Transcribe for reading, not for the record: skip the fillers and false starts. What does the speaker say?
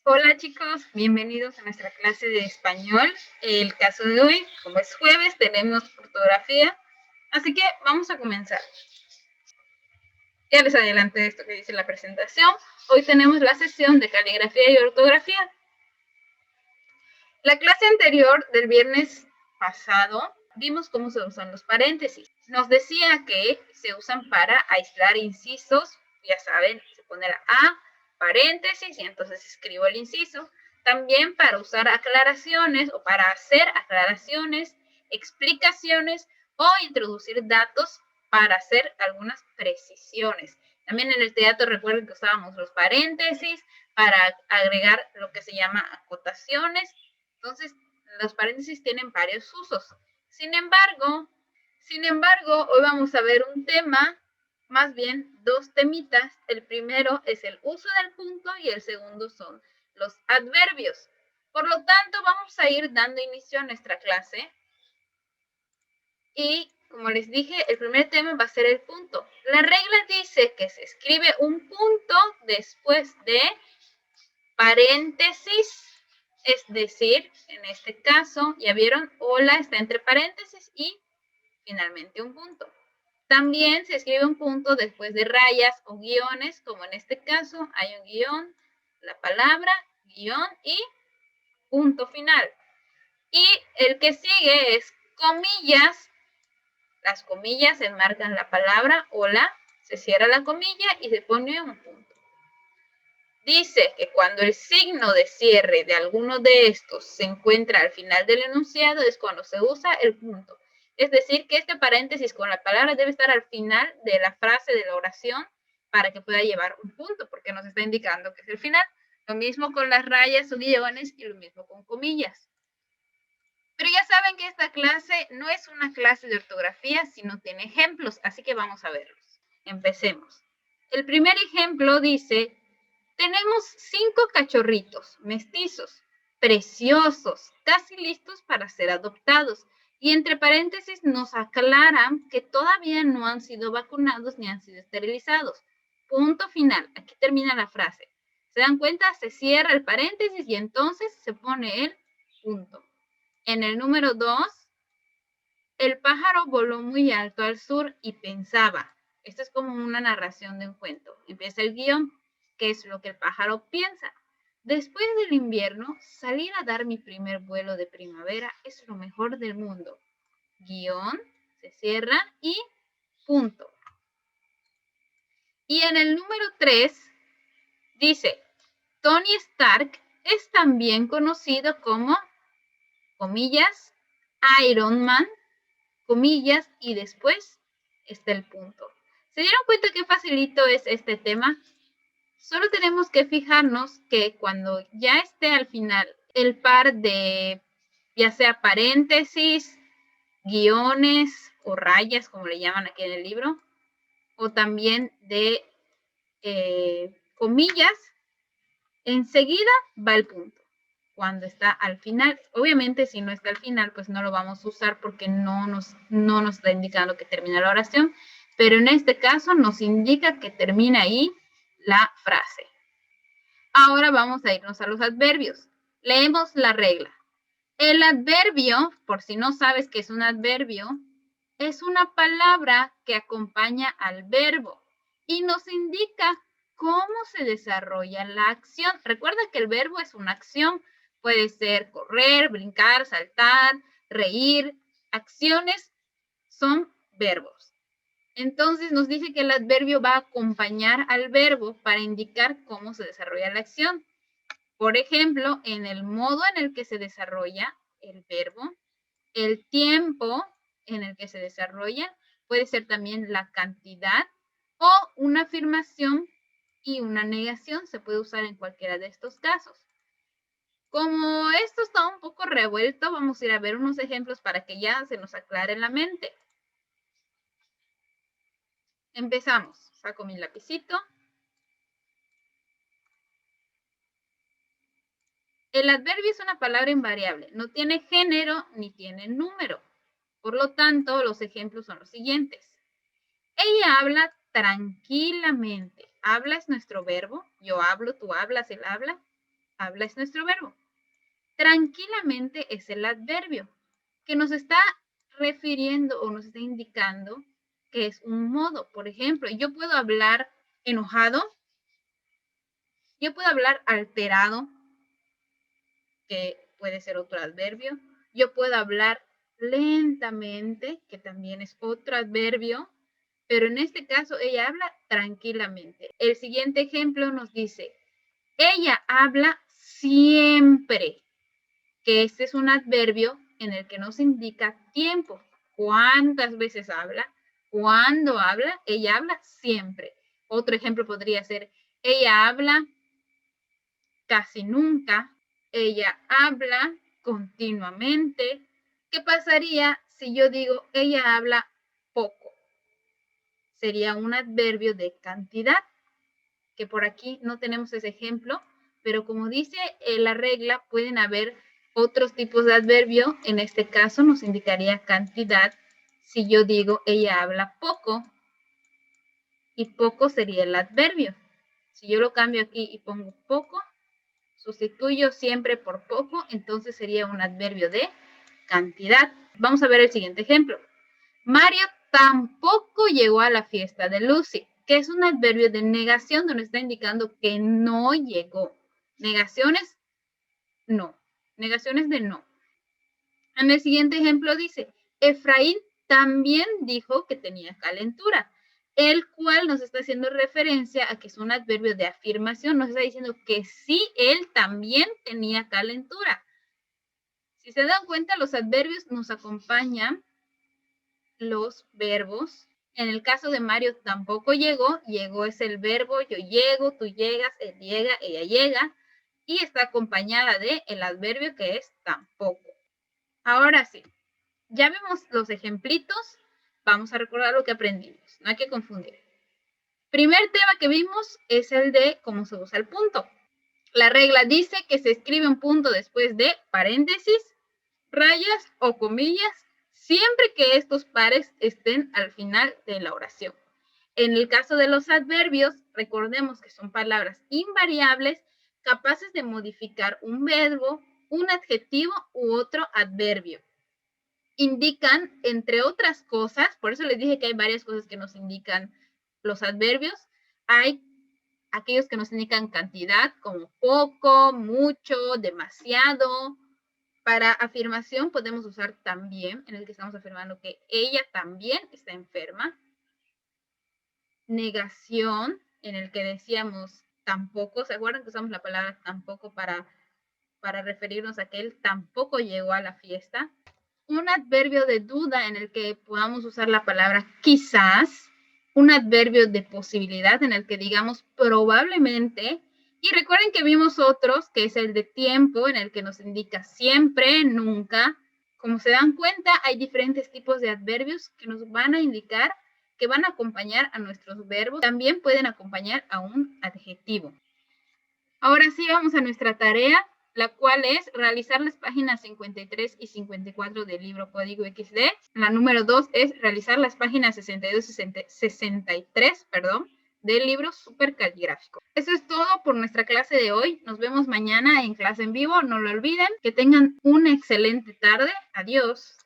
Hola chicos, bienvenidos a nuestra clase de español. El caso de hoy, como es jueves, tenemos ortografía, así que vamos a comenzar. Ya les adelanté esto que dice la presentación. Hoy tenemos la sesión de caligrafía y ortografía. La clase anterior del viernes pasado vimos cómo se usan los paréntesis. Nos decía que se usan para aislar incisos, ya saben, se pone la A, paréntesis y entonces escribo el inciso. También para usar aclaraciones o para hacer aclaraciones, explicaciones o introducir datos para hacer algunas precisiones. También en el teatro recuerden que usábamos los paréntesis para agregar lo que se llama acotaciones. Entonces, los paréntesis tienen varios usos. Sin embargo, hoy vamos a ver un tema, más bien dos temitas. El primero es el uso del punto y el segundo son los adverbios. Por lo tanto, vamos a ir dando inicio a nuestra clase. Y, como les dije, el primer tema va a ser el punto. La regla dice que se escribe un punto después de paréntesis. Es decir, en este caso, ya vieron, hola está entre paréntesis y finalmente un punto. También se escribe un punto después de rayas o guiones, como en este caso hay un guión, la palabra, guión y punto final. Y el que sigue es comillas. Las comillas enmarcan la palabra hola, se cierra la comilla y se pone un punto. Dice que cuando el signo de cierre de alguno de estos se encuentra al final del enunciado es cuando se usa el punto. Es decir, que este paréntesis con la palabra debe estar al final de la frase de la oración para que pueda llevar un punto, porque nos está indicando que es el final. Lo mismo con las rayas o guiones y lo mismo con comillas. Pero ya saben que esta clase no es una clase de ortografía, sino tiene ejemplos, así que vamos a verlos. Empecemos. El primer ejemplo dice: tenemos 5 cachorritos mestizos, preciosos, casi listos para ser adoptados. Y entre paréntesis nos aclaran que todavía no han sido vacunados ni han sido esterilizados. Punto final. Aquí termina la frase. ¿Se dan cuenta? Se cierra el paréntesis y entonces se pone el punto. En el número 2, el pájaro voló muy alto al sur y pensaba. Esto es como una narración de un cuento. Empieza el guión. ¿Qué es lo que el pájaro piensa? Después del invierno, salir a dar mi primer vuelo de primavera es lo mejor del mundo. Guión, se cierra y punto. Y en el número 3 dice: Tony Stark es también conocido como, comillas, Iron Man, comillas, y después está el punto. ¿Se dieron cuenta qué facilito es este tema? Solo tenemos que fijarnos que cuando ya esté al final el par de, ya sea paréntesis, guiones o rayas, como le llaman aquí en el libro, o también de comillas, enseguida va el punto. Cuando está al final, obviamente si no está al final, pues no lo vamos a usar porque no nos está indicando que termina la oración, pero en este caso nos indica que termina ahí la frase. Ahora vamos a irnos a los adverbios. Leemos la regla. El adverbio, por si no sabes qué es un adverbio, es una palabra que acompaña al verbo y nos indica cómo se desarrolla la acción. Recuerda que el verbo es una acción. Puede ser correr, brincar, saltar, reír. Acciones son verbos. Entonces nos dice que el adverbio va a acompañar al verbo para indicar cómo se desarrolla la acción. Por ejemplo, en el modo en el que se desarrolla el verbo, el tiempo en el que se desarrolla, puede ser también la cantidad o una afirmación y una negación. Se puede usar en cualquiera de estos casos. Como esto está un poco revuelto, vamos a ir a ver unos ejemplos para que ya se nos aclare la mente. Empezamos. Saco mi lapicito. El adverbio es una palabra invariable. No tiene género ni tiene número. Por lo tanto, los ejemplos son los siguientes. Ella habla tranquilamente. Habla es nuestro verbo. Yo hablo, tú hablas, él habla. habla es nuestro verbo. Tranquilamente es el adverbio, que nos está refiriendo o nos está indicando que es un modo. Por ejemplo, yo puedo hablar enojado, yo puedo hablar alterado, que puede ser otro adverbio. Yo puedo hablar lentamente, que también es otro adverbio, pero en este caso ella habla tranquilamente. El siguiente ejemplo nos dice, ella habla siempre, que este es un adverbio en el que nos indica tiempo. ¿Cuántas veces habla? ¿Cuándo habla? Ella habla siempre. Otro ejemplo podría ser, ella habla casi nunca, ella habla continuamente. ¿Qué pasaría si yo digo ella habla poco? Sería un adverbio de cantidad, que por aquí no tenemos ese ejemplo, pero como dice la regla, pueden haber otros tipos de adverbio. En este caso nos indicaría cantidad si yo digo ella habla poco, y poco sería el adverbio. Si yo lo cambio aquí y pongo poco, sustituyo siempre por poco, entonces sería un adverbio de cantidad. Vamos a ver el siguiente ejemplo. Mario tampoco llegó a la fiesta de Lucy, que es un adverbio de negación donde está indicando que no llegó. Negaciones, no. Negaciones de no. En el siguiente ejemplo dice, Efraín también dijo que tenía calentura, el cual nos está haciendo referencia a que es un adverbio de afirmación, nos está diciendo que sí, él también tenía calentura. Si se dan cuenta, los adverbios nos acompañan los verbos. En el caso de Mario tampoco llegó, llegó es el verbo, yo llego, tú llegas, él llega, ella llega, y está acompañada de el adverbio que es tampoco. Ahora sí, ya vemos los ejemplitos, vamos a recordar lo que aprendimos, no hay que confundir. Primer tema que vimos es el de cómo se usa el punto. La regla dice que se escribe un punto después de paréntesis, rayas o comillas, siempre que estos pares estén al final de la oración. En el caso de los adverbios, recordemos que son palabras invariables capaces de modificar un verbo, un adjetivo u otro adverbio. Indican, entre otras cosas, por eso les dije que hay varias cosas que nos indican los adverbios. Hay aquellos que nos indican cantidad, como poco, mucho, demasiado. Para afirmación podemos usar también, en el que estamos afirmando que ella también está enferma. Negación, en el que decíamos tampoco, ¿se acuerdan que usamos la palabra tampoco para referirnos a que él tampoco llegó a la fiesta? Un adverbio de duda en el que podamos usar la palabra quizás, un adverbio de posibilidad en el que digamos probablemente, y recuerden que vimos otros, que es el de tiempo, en el que nos indica siempre, nunca. Como se dan cuenta, hay diferentes tipos de adverbios que nos van a indicar, que van a acompañar a nuestros verbos, también pueden acompañar a un adjetivo. Ahora sí, vamos a nuestra tarea, la cual es realizar las páginas 53 y 54 del libro Código XD. La número 2 es realizar las páginas 62 y 63, del libro Super Caligráfico. Eso es todo por nuestra clase de hoy. Nos vemos mañana en clase en vivo. No lo olviden. Que tengan una excelente tarde. Adiós.